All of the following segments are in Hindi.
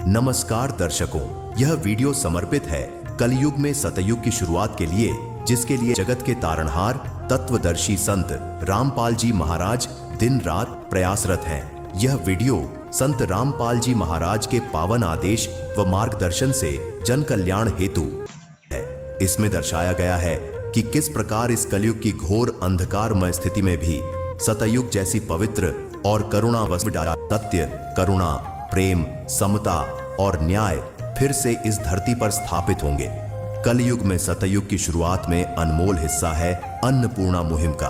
नमस्कार दर्शकों, यह वीडियो समर्पित है कलयुग में सतयुग की शुरुआत के लिए, जिसके लिए जगत के तारणहार तत्वदर्शी संत रामपाल जी महाराज दिन रात प्रयासरत हैं। यह वीडियो संत रामपाल जी महाराज के पावन आदेश व मार्गदर्शन से जन कल्याण हेतु है। इसमें दर्शाया गया है कि किस प्रकार इस कलयुग की घोर अंधकारमय स्थिति में भी सतयुग जैसी पवित्र और करुणा वस्तु सत्य, करुणा, प्रेम, समता और न्याय फिर से इस धरती पर स्थापित होंगे। कलयुग में सतयुग की शुरुआत में अनमोल हिस्सा है अन्नपूर्णा मुहिम का,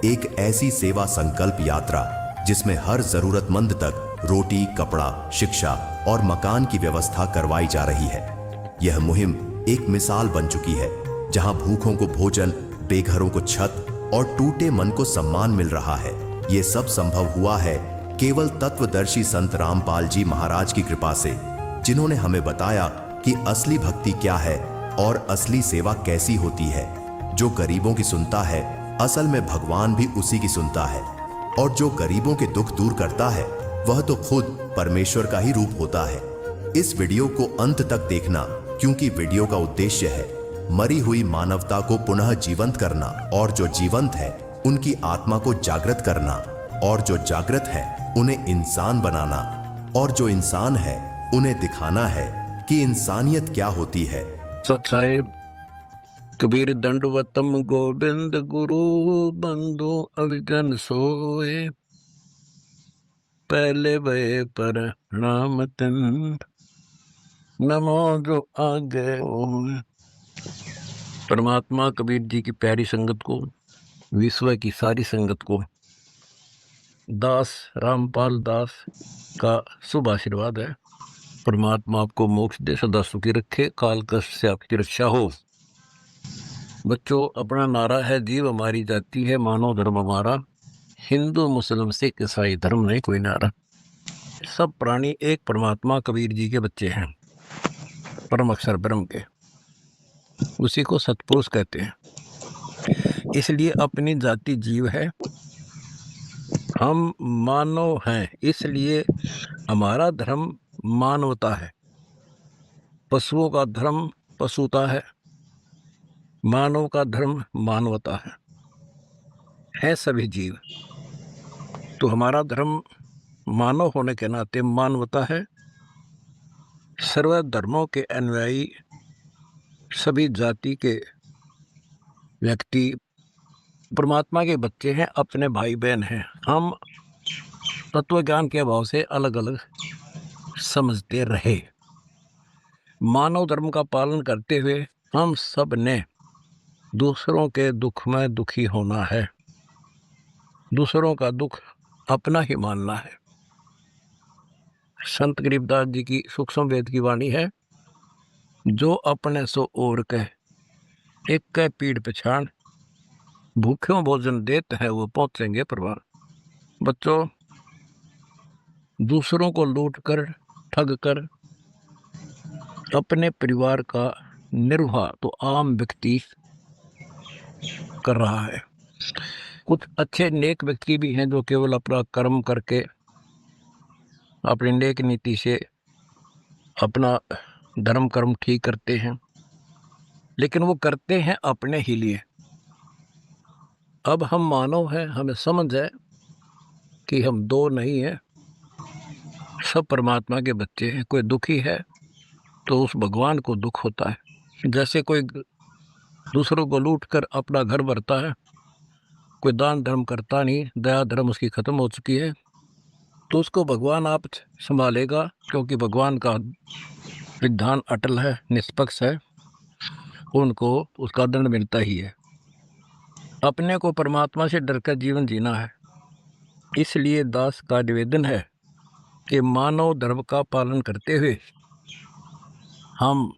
एक ऐसी सेवा संकल्प यात्रा जिसमें हर जरूरतमंद तक रोटी, कपड़ा, शिक्षा और मकान की व्यवस्था करवाई जा रही है। यह मुहिम एक मिसाल बन चुकी है, जहां भूखों को भोजन, बेघरों को छत और टूटे मन को सम्मान मिल रहा है। ये सब संभव हुआ है केवल तत्वदर्शी संत रामपाल जी महाराज की कृपा से, जिन्होंने हमें बताया कि असली भक्ति क्या है और असली सेवा कैसी होती है। जो गरीबों की सुनता है, असल में भगवान भी उसी की सुनता है, और जो गरीबों के दुख दूर करता है वह तो खुद परमेश्वर का ही रूप होता है। इस वीडियो को अंत तक देखना, क्योंकि वीडियो का उद्देश्य है मरी हुई मानवता को पुनः जीवंत करना, और जो जीवंत है उनकी आत्मा को जागृत करना, और जो जागृत है उन्हें इंसान बनाना, और जो इंसान है उन्हें दिखाना है कि इंसानियत क्या होती है। साहेब कबीर दंडवतम गोविंद गुरु बंधु अविजन सोए, पहले वे पर नाम तिन नमो जो आगे ओए। परमात्मा कबीर जी की प्यारी संगत को, विश्व की सारी संगत को दास रामपाल दास का शुभ आशीर्वाद है। परमात्मा आपको मोक्ष दे, सदा सुखी रखे, काल कष्ट से आपकी रक्षा हो। बच्चों, अपना नारा है जीव हमारी जाति है, मानव धर्म हमारा, हिंदू मुस्लिम सिख ईसाई धर्म नहीं कोई नारा। सब प्राणी एक परमात्मा कबीर जी के बच्चे हैं, परम अक्षर ब्रह्म के, उसी को सतपुरुष कहते हैं। इसलिए अपनी जाति जीव है, हम मानव हैं, इसलिए हमारा धर्म मानवता है। पशुओं का धर्म पशुता है, मानव का धर्म मानवता है सभी जीव। तो हमारा धर्म मानव होने के नाते मानवता है। सर्व धर्मों के अनुयायी, सभी जाति के व्यक्ति परमात्मा के बच्चे हैं, अपने भाई बहन हैं। हम तत्व ज्ञान के अभाव से अलग अलग समझते रहे। मानव धर्म का पालन करते हुए हम सब ने दूसरों के दुख में दुखी होना है, दूसरों का दुख अपना ही मानना है। संत गरीबदास जी की सूक्ष्म वेद की वाणी है, जो अपने सो और कह, एक कह पीड़ पछाड़, भूखों भोजन देते हैं वो पहुंचेंगे प्रभान। बच्चों, दूसरों को लूट कर, ठग कर अपने परिवार का निर्वाह तो आम व्यक्ति कर रहा है। कुछ अच्छे नेक व्यक्ति भी हैं जो केवल अपना कर्म करके, अपनी नेक नीति से अपना धर्म कर्म ठीक करते हैं, लेकिन वो करते हैं अपने ही लिए। अब हम मानव हैं, हमें समझ है कि हम दो नहीं हैं, सब परमात्मा के बच्चे हैं। कोई दुखी है तो उस भगवान को दुख होता है। जैसे कोई दूसरों को लूट कर अपना घर भरता है, कोई दान धर्म करता नहीं, दया धर्म उसकी खत्म हो चुकी है, तो उसको भगवान आप संभालेगा, क्योंकि भगवान का विधान अटल है, निष्पक्ष है, उनको उसका दंड मिलता ही है। अपने को परमात्मा से डरकर जीवन जीना है। इसलिए दास का निवेदन है कि मानव धर्म का पालन करते हुए हम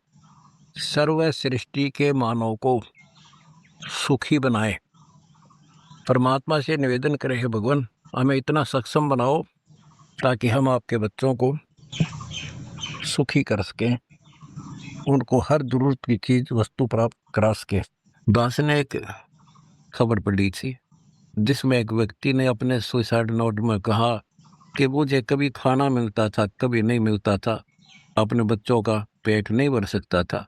सर्व सृष्टि के मानव को सुखी बनाए। परमात्मा से निवेदन करें, हे भगवान हमें इतना सक्षम बनाओ ताकि हम आपके बच्चों को सुखी कर सकें, उनको हर जरूरत की चीज वस्तु प्राप्त करा सकें। दास ने एक खबर पढ़ी थी, जिसमें एक व्यक्ति ने अपने सुसाइड नोट में कहा कि मुझे कभी खाना मिलता था, कभी नहीं मिलता था, अपने बच्चों का पेट नहीं भर सकता था,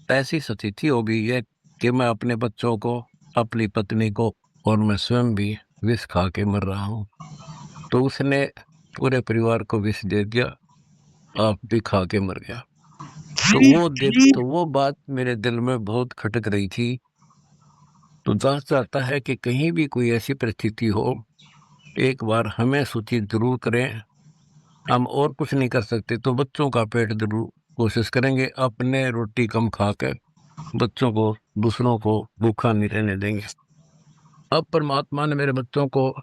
ऐसी स्थिति हो गई है कि मैं अपने बच्चों को, अपनी पत्नी को और मैं स्वयं भी विष खा के मर रहा हूँ। तो उसने पूरे परिवार को विष दे दिया, आप भी खा के मर गया। तो वो बात मेरे दिल में बहुत खटक रही थी। तो जांच चाहता है कि कहीं भी कोई ऐसी परिस्थिति हो, एक बार हमें सूचित जरूर करें। हम और कुछ नहीं कर सकते तो बच्चों का पेट जरूर कोशिश करेंगे, अपने रोटी कम खा कर बच्चों को, दूसरों को भूखा नहीं रहने देंगे। अब परमात्मा ने मेरे बच्चों को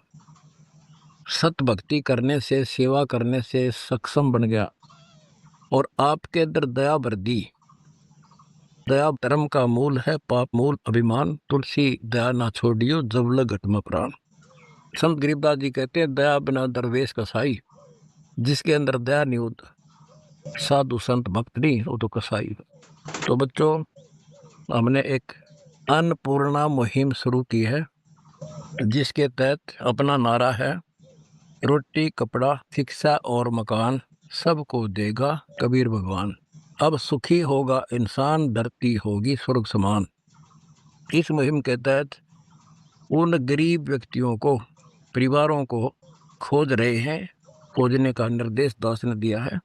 सत भक्ति करने से, सेवा करने से सक्षम बन गया और आपके अंदर दया भर दी। दया धर्म का मूल है, पाप मूल अभिमान, तुलसी दया ना छोड़ियो, जब लग घट में प्राण। संत गरीबदास जी कहते हैं, दया बिना दरवेश कसाई। जिसके अंदर दया नहीं होता, साधु संत भक्त नहीं, वो तो कसाई। तो बच्चों, हमने एक अन्नपूर्णा मुहिम शुरू की है, जिसके तहत अपना नारा है, रोटी कपड़ा शिक्षा और मकान सबको देगा कबीर भगवान। अब सुखी होगा इंसान, धरती होगी स्वर्ग समान। इस मुहिम के तहत उन गरीब व्यक्तियों को, परिवारों को खोज रहे हैं, खोजने का निर्देश दास ने दिया है,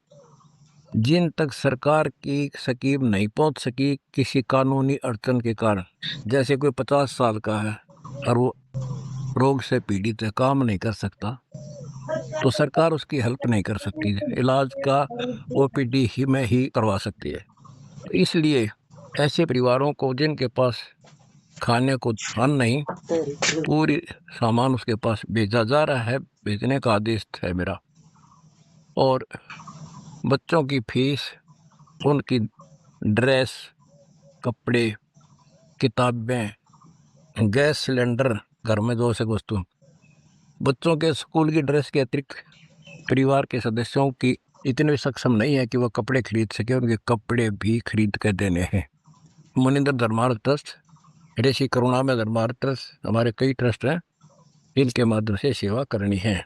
जिन तक सरकार की स्कीम नहीं पहुंच सकी किसी कानूनी अड़चन के कारण। जैसे कोई 50 साल का है और वो रोग से पीड़ित है, काम नहीं कर सकता, तो सरकार उसकी हेल्प नहीं कर सकती, इलाज का ओपीडी ही में ही करवा सकती है। तो इसलिए ऐसे परिवारों को जिनके पास खाने को धन नहीं, पूरी सामान उसके पास भेजा जा रहा है, भेजने का आदेश है मेरा। और बच्चों की फीस, उनकी ड्रेस, कपड़े, किताबें, गैस सिलेंडर, घर में 2 से वस्तु, बच्चों के स्कूल की ड्रेस के अतिरिक्त परिवार के सदस्यों की इतने सक्षम नहीं है कि वो कपड़े खरीद सके, उनके कपड़े भी खरीद के देने हैं। मनिंदर धर्मार्थ ट्रस्ट, ऋषि करुणा में धर्मार्थ ट्रस्ट, हमारे कई ट्रस्ट हैं, इनके माध्यम से सेवा करनी है।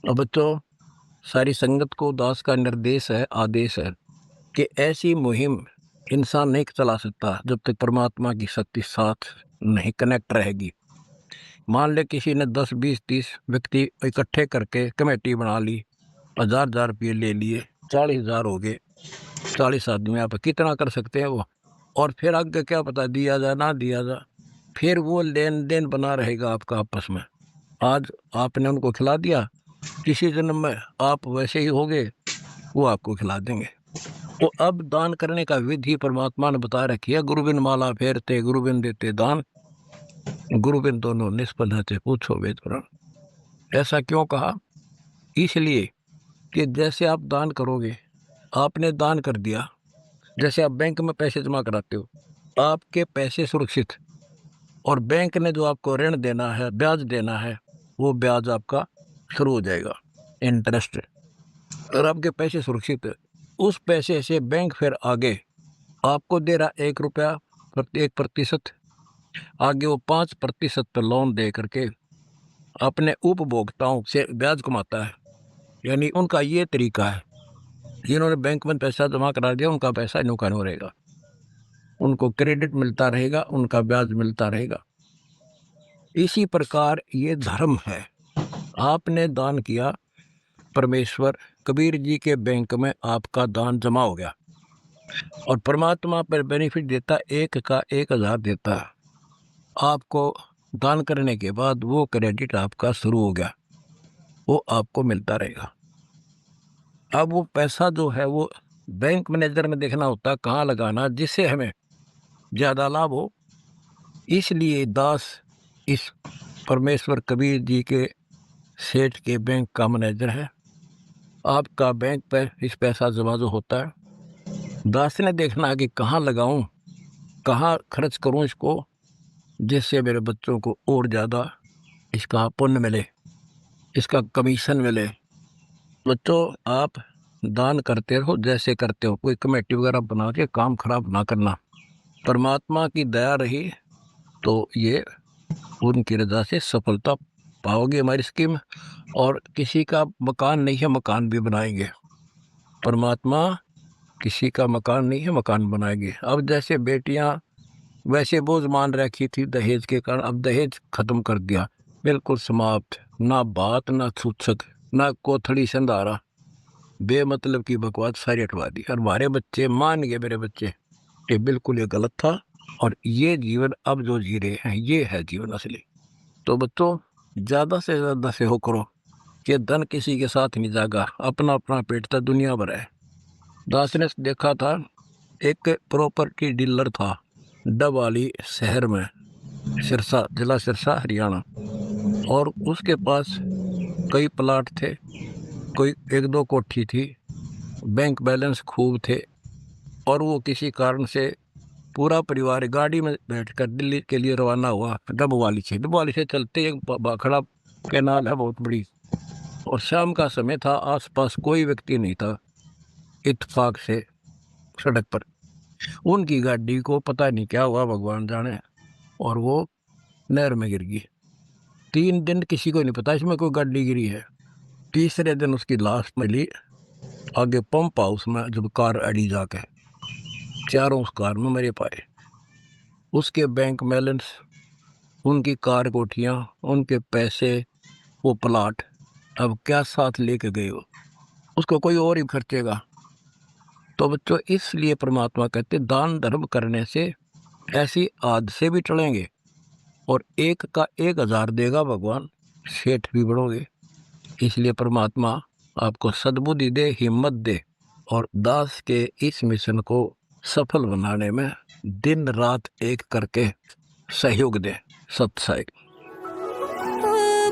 अब बच्चों, सारी संगत को दास का निर्देश है, आदेश है कि ऐसी मुहिम इंसान नहीं चला सकता जब तक परमात्मा की शक्ति साथ नहीं कनेक्ट रहेगी। मान ले किसी ने 10, 20, 30 व्यक्ति इकट्ठे करके कमेटी बना ली, 1000 रुपये ले लिए, 40,000 हो गए, 40 आदमी आप कितना कर सकते हैं वो। और फिर आगे क्या पता दिया जाए ना दिया जाए, फिर वो लेन देन बना रहेगा आपका आपस में। आज आपने उनको खिला दिया, किसी जन्म में आप वैसे ही होगे, वो आपको खिला देंगे। तो अब दान करने का विधि परमात्मा ने बता रखी है, गुरुबिन माला फेरते गुरुबिन देते दान, गुरुबिन दोनों निष्फल रहते पूछो वेद पुराण। ऐसा क्यों कहा? इसलिए कि जैसे आप दान करोगे, आपने दान कर दिया, जैसे आप बैंक में पैसे जमा कराते हो, आपके पैसे सुरक्षित, और बैंक ने जो आपको ऋण देना है, ब्याज देना है, वो ब्याज आपका शुरू हो जाएगा, इंटरेस्ट। और आपके पैसे सुरक्षित है, उस पैसे से बैंक फिर आगे आपको दे रहा 1 रुपया 1%, आगे वो 5% पर लोन दे करके अपने उपभोक्ताओं से ब्याज कमाता है। यानी उनका ये तरीका है, जिन्होंने बैंक में पैसा जमा करा दिया उनका पैसा नुकसान हो रहेगा, उनको क्रेडिट मिलता रहेगा, उनका ब्याज मिलता रहेगा। इसी प्रकार ये धर्म है। आपने दान किया, परमेश्वर कबीर जी के बैंक में आपका दान जमा हो गया, और परमात्मा पर बेनिफिट देता, 1 का 1000 देता है। आपको दान करने के बाद वो क्रेडिट आपका शुरू हो गया, वो आपको मिलता रहेगा। अब वो पैसा जो है वो बैंक मैनेजर ने देखना होता है कहाँ लगाना, जिससे हमें ज़्यादा लाभ हो। इसलिए दास इस परमेश्वर कबीर जी के सेठ के बैंक का मैनेजर है। आपका बैंक पर इस पैसा जमा जो होता है, दास ने देखना है कि कहाँ लगाऊं, कहाँ खर्च करूं इसको, जिससे मेरे बच्चों को और ज़्यादा इसका पुण्य मिले, इसका कमीशन मिले। बच्चों, आप दान करते रहो जैसे करते हो, कोई कमेटी वगैरह बना के काम खराब ना करना। परमात्मा की दया रही तो ये उनकी रजा से सफलता पाओगे हमारी स्कीम। और किसी का मकान नहीं है, मकान भी बनाएंगे। परमात्मा किसी का मकान नहीं है, मकान बनाएगी। अब जैसे बेटियां वैसे बोझ मान रखी थी दहेज के कारण, अब दहेज खत्म कर दिया, बिल्कुल समाप्त। ना बात, ना सूचक, ना कोथड़ी संधारा, बेमतलब की बकवास सारी हटवा दी। और हमारे बच्चे मान गए, मेरे बच्चे, कि बिल्कुल ये गलत था और ये जीवन अब जो जी रहे हैं ये है जीवन असली। तो बच्चों, ज़्यादा से ज़्यादा सेहो करो कि धन किसी के साथ नहीं जागा, अपना अपना पेट था, दुनिया भर है। दास ने देखा था, एक प्रॉपर्टी डीलर था डबवाली शहर में, सिरसा, जिला सिरसा, हरियाणा, और उसके पास कई प्लाट थे, कोई एक दो कोठी थी, बैंक बैलेंस खूब थे, और वो किसी कारण से पूरा परिवार गाड़ी में बैठकर दिल्ली के लिए रवाना हुआ। डबवाली से चलते एक भाखड़ा कैनाल है बहुत बड़ी, और शाम का समय था, आसपास कोई व्यक्ति नहीं था। इत्तेफाक से सड़क पर उनकी गाड़ी को पता नहीं क्या हुआ, भगवान जाने, और वो नहर में गिर गई। 3 दिन किसी को नहीं पता इसमें कोई गाड़ी गिरी है। तीसरे दिन उसकी लाश मिली आगे पंप हाउस में, जब कार अड़ी जाके, चारों उस कार में मरे पाए। उसके बैंक बैलेंस, उनकी कार, कोठियाँ, उनके पैसे, वो प्लाट, अब क्या साथ लेके गए हो, उसको कोई और ही खर्चेगा। तो बच्चों, इसलिए परमात्मा कहते दान धर्म करने से ऐसी आद से भी टलेंगे, और 1 का 1000 देगा भगवान, सेठ भी बढ़ोगे। इसलिए परमात्मा आपको सद्बुद्धि दे, हिम्मत दे, और दास के इस मिशन को सफल बनाने में दिन रात एक करके सहयोग दे। सत्साई।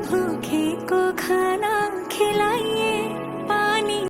भूखे को खाना खिलाई